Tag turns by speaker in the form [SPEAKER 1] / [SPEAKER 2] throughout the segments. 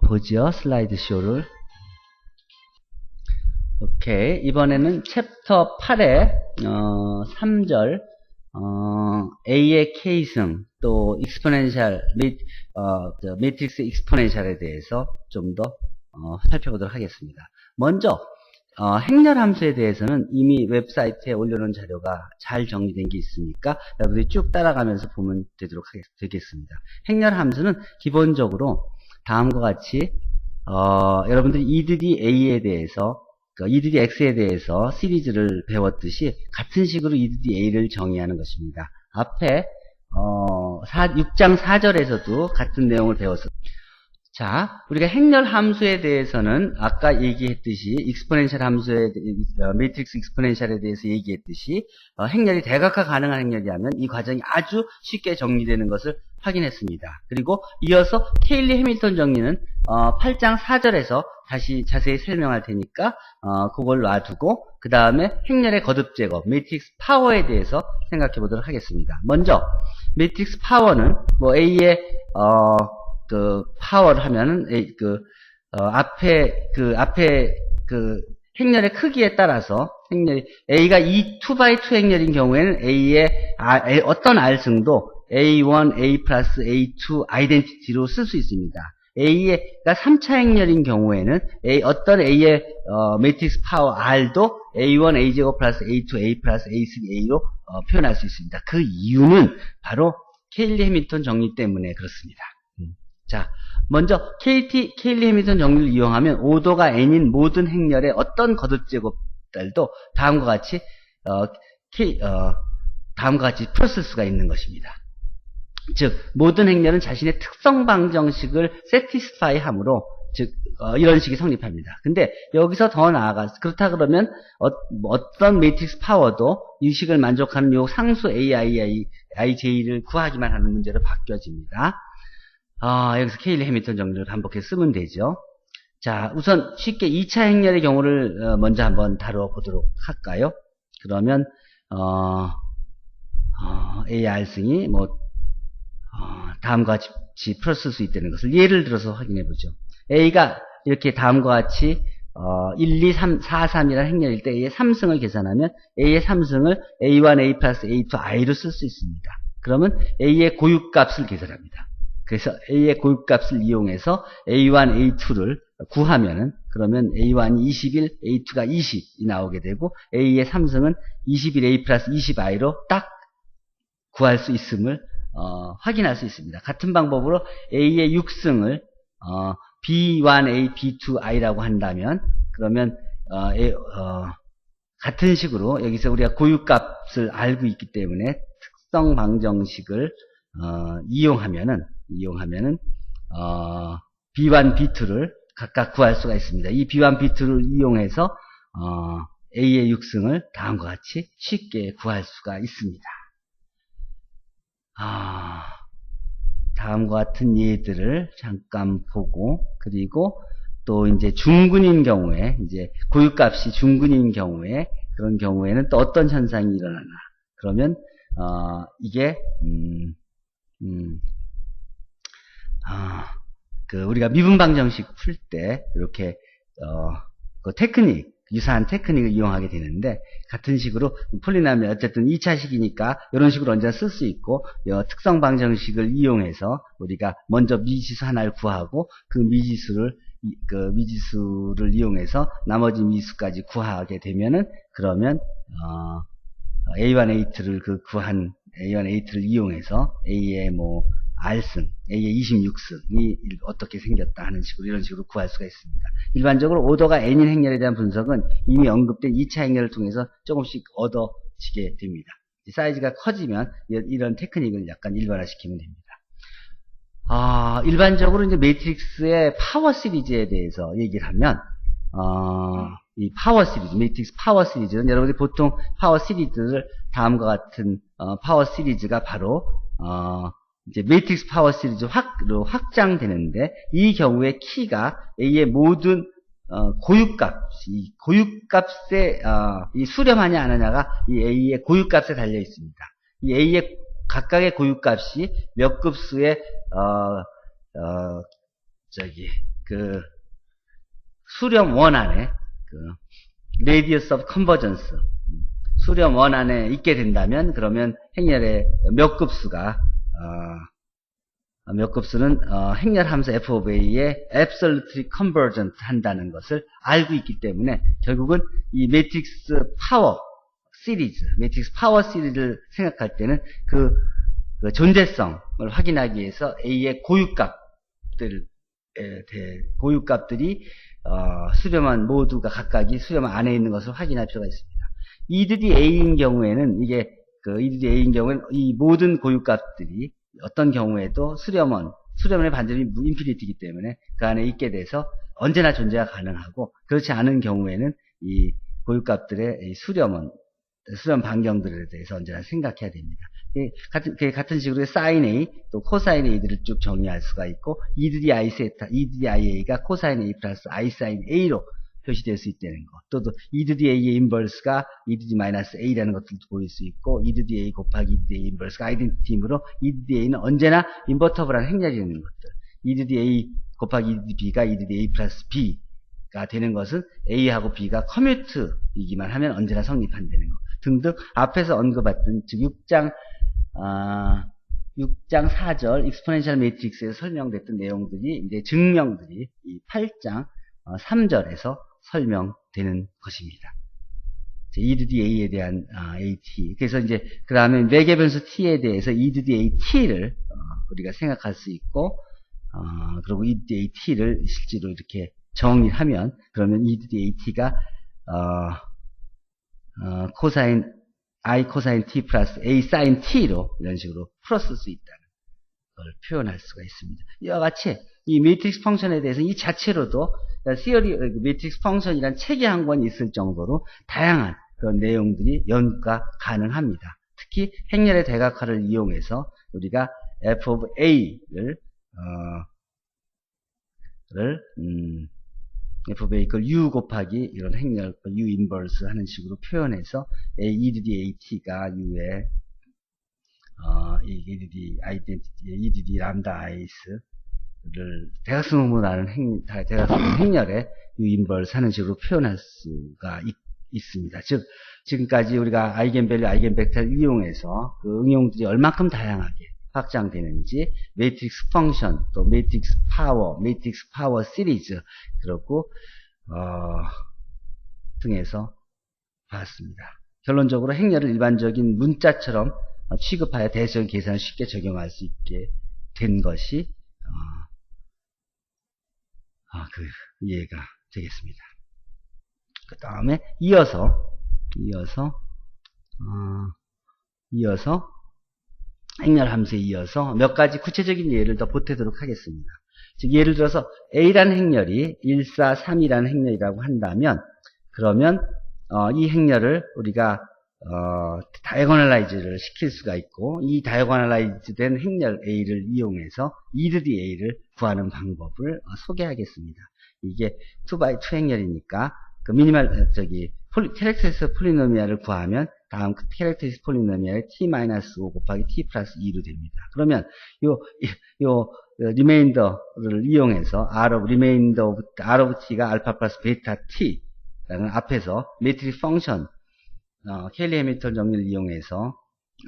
[SPEAKER 1] 보죠. 슬라이드 쇼를. 오케이. 이번에는 챕터 8의 3절 A의 K승 또 익스포넨셜 매트릭스 익스포넨셜에 대해서 좀 더 살펴보도록 하겠습니다. 먼저 행렬 함수에 대해서는 이미 웹사이트에 올려놓은 자료가 잘 정리된 게 있으니까 여러분들이 쭉 따라가면서 보면 되겠습니다. 행렬 함수는 기본적으로 다음과 같이 여러분들이 E 드 A에 대해서 E 드 X에 대해서 시리즈를 배웠듯이 같은 식으로 E 드 A를 정의하는 것입니다. 앞에 6장 4절에서도 같은 내용을 배웠습니다. 자, 우리가 행렬 함수에 대해서는 아까 얘기했듯이 익스포넨셜 함수에 매트릭스 익스포넨셜에 대해서 얘기했듯이 행렬이 대각화 가능한 행렬이라면 이 과정이 아주 쉽게 정리되는 것을 확인했습니다. 그리고 이어서 케일리 해밀턴 정리는 8장 4절에서 다시 자세히 설명할 테니까 그걸 놔두고 그 다음에 행렬의 거듭 제거 매트릭스 파워에 대해서 생각해 보도록 하겠습니다. 먼저 매트릭스 파워는 뭐 A의 파워를 하면은 앞에 행렬의 크기에 따라서 A가 2x2 행렬인 경우에는 A의 어떤 R승도 A1, A 플러스 A2 아이덴티티로 쓸 수 있습니다. A가 3차 행렬인 경우에는 어떤 A의 매트릭스 파워 R도 A1, A제곱 플러스 A2, A 플러스 A3, A로 표현할 수 있습니다. 그 이유는 바로 케일리 해밀턴 정리 때문에 그렇습니다. 자, 먼저 케일리 해밀턴 정리를 이용하면 오도가 n인 모든 행렬의 어떤 거듭제곱들도 다음과 같이 풀 쓸 수가 있는 것입니다. 즉 모든 행렬은 자신의 특성 방정식을 satisfy 함으로 즉 이런 식이 성립합니다. 근데 여기서 더 나아가 그렇다 그러면 어떤 매트릭스 파워도 이 식을 만족하는 요 상수 AIJ를 구하기만 하는 문제로 바뀌어집니다. 여기서 케일리 해밀턴 정리를 반복해서 쓰면 되죠. 자, 우선 쉽게 2차 행렬의 경우를 먼저 한번 다뤄보도록 할까요? 그러면 AR승이 다음과 같이 풀었을 수 있다는 것을 예를 들어서 확인해 보죠. A가 이렇게 다음과 같이 1, 2, 3, 4, 3이라는 행렬일 때 A의 3승을 계산하면 A의 3승을 A1, A 플러스 A2, I로 쓸 수 있습니다. 그러면 A의 고유값을 계산합니다. 그래서 A의 고유값을 이용해서 A1, A2를 구하면은 그러면 A1이 21, A2가 20이 나오게 되고 A의 3승은 21A 플러스 20I로 딱 구할 수 있음을 확인할 수 있습니다. 같은 방법으로 A의 6승을 B1A, B2I라고 한다면 그러면 같은 식으로 여기서 우리가 고유값을 알고 있기 때문에 특성 방정식을 이용하면은 B1, B2를 각각 구할 수가 있습니다. 이 B1, B2를 이용해서 A의 6승을 다음과 같이 쉽게 구할 수가 있습니다. 다음과 같은 예들을 잠깐 보고 그리고 또 이제 중근인 경우에 이제 고유값이 중근인 경우에 그런 경우에는 또 어떤 현상이 일어나나 그러면 이게 우리가 미분방정식 풀 때 이렇게 그 테크닉 유사한 테크닉을 이용하게 되는데 같은 식으로 풀리나면 어쨌든 2차식이니까 이런 식으로 언제나 쓸 수 있고 특성 방정식을 이용해서 우리가 먼저 미지수 하나를 구하고 그 미지수를 이용해서 나머지 미지수까지 구하게 되면은 그러면 A1, A2를 구한 A1, A2를 이용해서 A의 R승, A의 26승이 어떻게 생겼다 하는 식으로 이런 식으로 구할 수가 있습니다. 일반적으로 오더가 n인 행렬에 대한 분석은 이미 언급된 2차 행렬을 통해서 조금씩 얻어지게 됩니다. 사이즈가 커지면 이런 테크닉을 약간 일반화시키면 됩니다. 일반적으로 이제 매트릭스의 파워 시리즈에 대해서 얘기를 하면 이 파워 시리즈, 매트릭스 파워 시리즈는 여러분들이 보통 파워 시리즈를 다음과 같은 파워 시리즈가 바로 이제 매트릭스 파워 시리즈로 확장되는데 이 경우에 키가 A의 모든 고유값에 이 수렴하냐 안 하냐가 이 A의 고유값에 달려 있습니다. 이 A의 각각의 고유값이 몇 급수의 수렴 원 안에 radius of convergence 수렴 원 안에 있게 된다면 그러면 행렬의 몇 급수가 몇 급수는 행렬 함수 f of a에 absolutely convergent 한다는 것을 알고 있기 때문에 결국은 이 매트릭스 파워 시리즈를 생각할 때는 그 존재성을 확인하기 위해서 a의 고유값들이 수렴한 모두가 각각이 수렴 안에 있는 것을 확인할 필요가 있습니다. E A인 경우에는 E A인 경우에는 이 모든 고유값들이 어떤 경우에도 수렴의 반전이 인피니티이기 때문에 그 안에 있게 돼서 언제나 존재가 가능하고 그렇지 않은 경우에는 이 고유값들의 이 수렴 반경들에 대해서 언제나 생각해야 됩니다. 같은 식으로 sin A 또 코사인 A들을 쭉 정의할 수가 있고 EIA가 코사인 A 플러스 I sin A로 표시될 수 있다는 것. 또 A의 인버스가 A라는 것들도 보일 수 있고 A 곱하기 A 인버스가 아이덴티티이므로 A는 언제나 인버터블한 행렬이라는 것들. A 곱하기 B가 A 플러스 B가 되는 것은 A하고 B가 커뮤트이기만 하면 언제나 성립한다는 것. 등등 앞에서 언급했던 즉 6장 4절 익스포넨셜 매트릭스에서 설명됐던 내용들이 이제 증명들이 이 8장 3절에서 설명되는 것입니다. A에 대한 AT. 그래서 이제 그 다음에 매개 변수 T에 대해서 AT를 우리가 생각할 수 있고 그리고 AT를 실제로 이렇게 정의하면 그러면 AT가 I 코사인 T 플러스 A 사인 T로 이런 식으로 풀었을 수 있다는 걸 표현할 수가 있습니다. 이와 같이 이 매트릭스 펑션에 대해서 이 자체로도 매트릭스 펑션이란 책이 한 권 있을 정도로 다양한 그런 내용들이 연구가 가능합니다. 특히 행렬의 대각화를 이용해서 우리가 f of a를 f of a 걸 u 곱하기 이런 행렬 u 인버스 하는 식으로 표현해서 at가 u의 add 람다 i스를 대각선 후문하는 행렬의 u 인버스 하는 식으로 표현할 수가 있습니다. 즉 지금까지 우리가 아이겐밸류, 아이겐벡터를 이용해서 그 응용들이 얼마큼 다양하게 확장되는지 매트릭스 펑션, 또 매트릭스 파워 시리즈 그렇고 등에서 봤습니다. 결론적으로 행렬을 일반적인 문자처럼 취급하여 대수열 계산을 쉽게 적용할 수 있게 된 것이 그 이해가 되겠습니다. 그 다음에 이어서 행렬 함수에 이어서 몇 가지 구체적인 예를 더 보태도록 하겠습니다. 즉 예를 들어서 A라는 행렬이 1, 4, 3이라는 행렬이라고 한다면 그러면 이 행렬을 우리가 다이고널라이즈를 시킬 수가 있고 이 다이고널라이즈 된 행렬 A를 이용해서 A를 구하는 방법을 소개하겠습니다. 이게 2x2 행렬이니까 그 미니멀 캐렉터리스틱 폴리노미알을 구하면 다음 캐렉터리스틱 폴리노미알의 t-5 곱하기 t 플러스 2로 됩니다. 그러면 요 리메인더를 이용해서 R of t가 알파 플러스 베타 t라는 앞에서 매트릭스 펑션 케일리 해밀턴 정리를 이용해서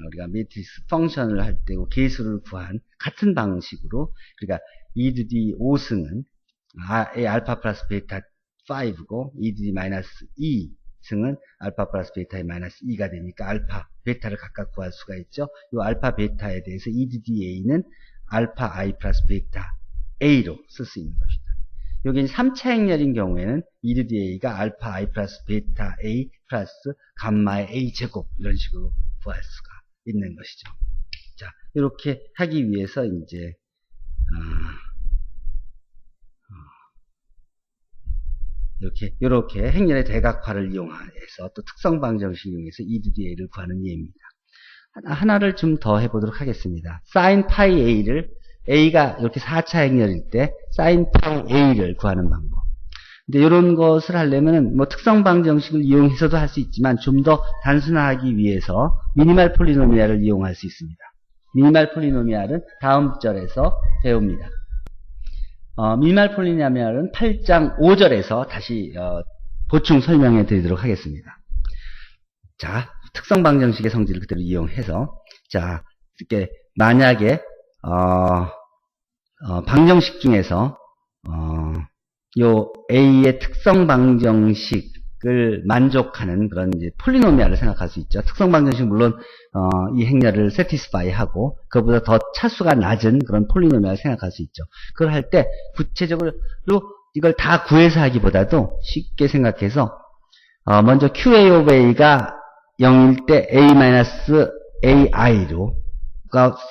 [SPEAKER 1] 우리가 매트릭스 펑션을 할 때 계수를 구한 같은 방식으로 그러니까 ED 5승은 알파 플러스 베타 5고 ED 마이너스 2승은 알파 플러스 베타의 마이너스 2가 되니까 알파, 베타를 각각 구할 수가 있죠. 이 알파, 베타에 대해서 EDDA는 알파 I 플러스 베타 A로 쓸 수 있는 것이다. 여기 3차 행렬인 경우에는 EDDA가 알파 I 플러스 베타 A 플러스 감마의 A 제곱 이런 식으로 구할 수가 있는 것이죠. 자, 이렇게 하기 위해서 이제 이렇게 행렬의 대각화를 이용해서 또 특성 방정식을 이용해서 EDDA를 구하는 예입니다. 하나를 좀 더 해보도록 하겠습니다. sin 파이 A를 A가 이렇게 4차 행렬일 때 sin 파이 A를 구하는 방법. 근데 이런 것을 하려면 뭐 특성 방정식을 이용해서도 할 수 있지만 좀 더 단순화하기 위해서 미니멀 폴리노미알을 이용할 수 있습니다. 미니멀 폴리노미알은 다음 절에서 배웁니다. 미니멀 폴리노미알은 8장 5절에서 다시 보충 설명해 드리도록 하겠습니다. 자, 특성 방정식의 성질을 그대로 이용해서 자, 이렇게 만약에 방정식 중에서 요 A의 특성 방정식을 만족하는 그런 이제 폴리노미알을 생각할 수 있죠. 특성 방정식 물론 이 행렬을 satisfy 하고 그보다 더 차수가 낮은 그런 폴리노미알을 생각할 수 있죠. 그걸 할 때 구체적으로 이걸 다 구해서 하기보다도 쉽게 생각해서 먼저 QA of A가 0일 때 A-AI로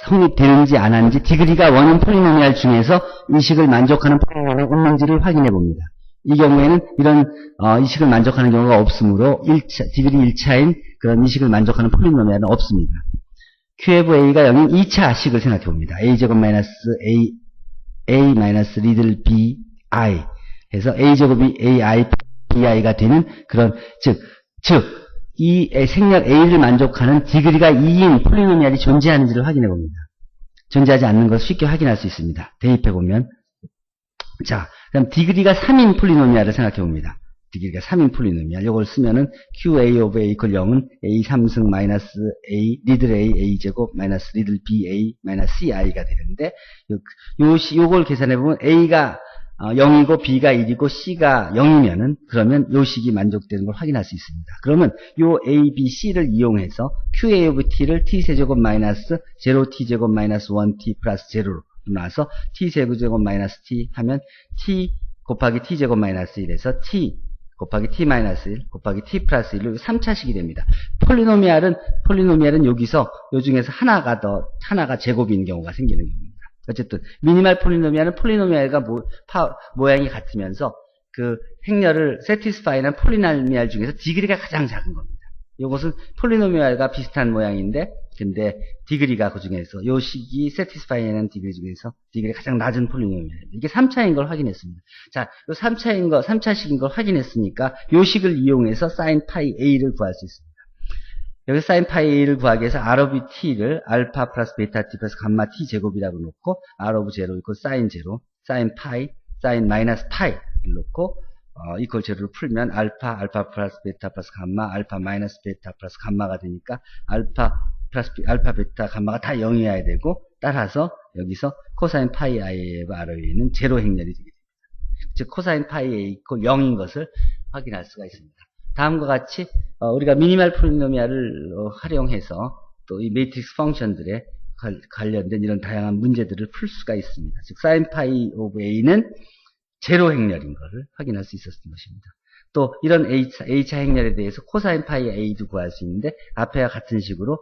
[SPEAKER 1] 성립되는지 안 하는지 디그리가 원인 폴리노미알 중에서 이 식을 만족하는 폴리노미알이 있는지를 확인해 봅니다. 이 경우에는 이런 이 식을 만족하는 경우가 없으므로 디그리 1차인 그런 이 식을 만족하는 폴리노미알은 없습니다. QFA가 0인 2차 식을 생각해 봅니다. A제곱 마이너스 A 마이너스 리들 BI 해서 A제곱이 AI BI가 되는 그런 즉 이 생략 A를 만족하는 디그리가 2인 폴리노미알이 존재하는지를 확인해 봅니다. 존재하지 않는 것을 쉽게 확인할 수 있습니다. 대입해 보면 자, 그다음 디그리가 3인 폴리노미알을 생각해 봅니다. 디그리가 3인 폴리노미알 이걸 쓰면은 QA of A 이퀄 0은 A 3승 마이너스 A 리들 A A제곱 마이너스 리들 BA 마이너스 CI가 되는데 요걸 계산해 보면 A가 0이고 B가 1이고 C가 0이면은 그러면 요 식이 만족되는 걸 확인할 수 있습니다. 그러면 요 A, B, C를 이용해서 QA of T를 T세제곱 마이너스 0T제곱 마이너스 1T 플러스 0로 나와서 T세제곱 마이너스 T 하면 T 곱하기 T제곱 마이너스 1에서 T 곱하기 T 마이너스 1 곱하기 T 플러스 1로 3차식이 됩니다. 폴리노미알은 여기서 요 중에서 하나가 제곱인 경우가 생기는 겁니다. 어쨌든 미니멀 폴리노미알은 폴리노미알과 모양이 같으면서 그 행렬을 satisfy는 폴리노미알 중에서 디그리가 가장 작은 겁니다. 이것은 폴리노미알과 비슷한 모양인데 근데 디그리가 그 중에서 요 식이 satisfy는 디그리 중에서 디그리가 가장 낮은 폴리노미알입니다. 이게 3차인 걸 확인했습니다. 자, 요 3차식인 걸 확인했으니까 요 식을 이용해서 sin 파이 A를 구할 수 있습니다. 여기 sin 파이 A를 구하기 위해서 R of T를 알파 플러스 베타 T 플러스 감마 T 제곱이라고 놓고 R of 0 이퀄 sin 0, sin 파이, sin 마이너스 파이를 놓고 이퀄 0를 풀면 알파 플러스 베타 플러스 감마, 알파 마이너스 베타 플러스 감마가 되니까 알파 베타 감마가 다 0이어야 되고 따라서 여기서 코사인 파이 I의 ROA는 제로 행렬이 되게 됩니다. 즉 코사인 파이 A 이퀄 0인 것을 확인할 수가 있습니다. 다음과 같이 우리가 미니멀 폴리노미알을 활용해서 또 이 매트릭스 펑션들에 관련된 이런 다양한 문제들을 풀 수가 있습니다. 즉 sin 파이 오브 A는 제로 행렬인 것을 확인할 수 있었던 것입니다. 또 이런 A차 행렬에 대해서 코사인 파이 A도 구할 수 있는데 앞에와 같은 식으로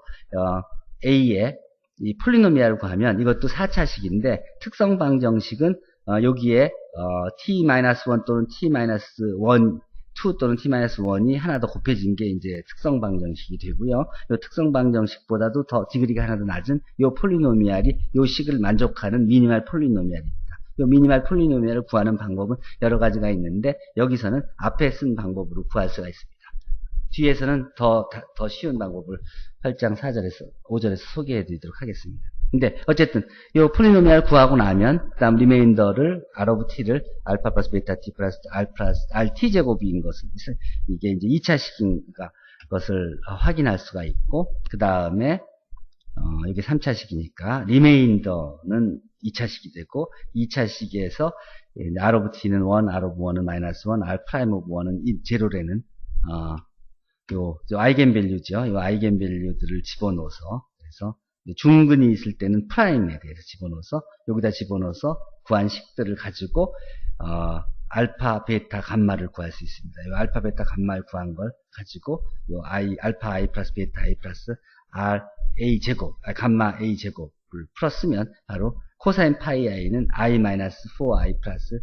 [SPEAKER 1] A의 이 폴리노미알을 구하면 이것도 4차식인데 특성 방정식은 여기에 T-1 또는 T-1 2 또는 T-1이 하나 더 곱해진 게 이제 특성 방정식이 되고요. 이 특성 방정식보다도 더 디그리가 하나 더 낮은 이 폴리노미알이 이 식을 만족하는 미니멀 폴리노미알입니다. 이 미니멀 폴리노미알을 구하는 방법은 여러 가지가 있는데 여기서는 앞에 쓴 방법으로 구할 수가 있습니다. 뒤에서는 더 쉬운 방법을 8장 4절에서 5절에서 소개해 드리도록 하겠습니다. 근데 어쨌든 이 폴리노미알 구하고 나면 그다음 리메인더를 R of T를 알파 플러스 베타 T 플러스 R 플러스 RT 제곱인 것을 이게 이제 2차식인 것을 확인할 수가 있고 그 다음에 이게 3차식이니까 리메인더는 2차식이 되고 2차식에서 R of T는 1, R of 1은 마이너스 1, R 프라임 of 1은 제로라는 요 아이겐밸류죠. 요 아이겐밸류들을 집어넣어서 그래서 중근이 있을 때는 프라임에 대해서 집어넣어서 여기다 집어넣어서 구한 식들을 가지고 알파, 베타, 감마를 구할 수 있습니다. 이 알파, 베타, 감마를 구한 걸 가지고 요 알파 i 플러스 베타 i 플러스 r a 제곱, 감마 a 제곱을 풀었으면 바로 코사인 파이 i는 i 마이너스 4i 플러스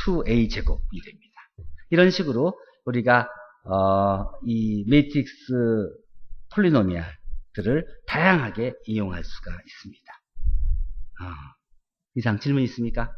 [SPEAKER 1] 2a 제곱이 됩니다. 이런 식으로 우리가 이 매트릭스 폴리노미알들을 다양하게 이용할 수가 있습니다. 이상 질문 있습니까?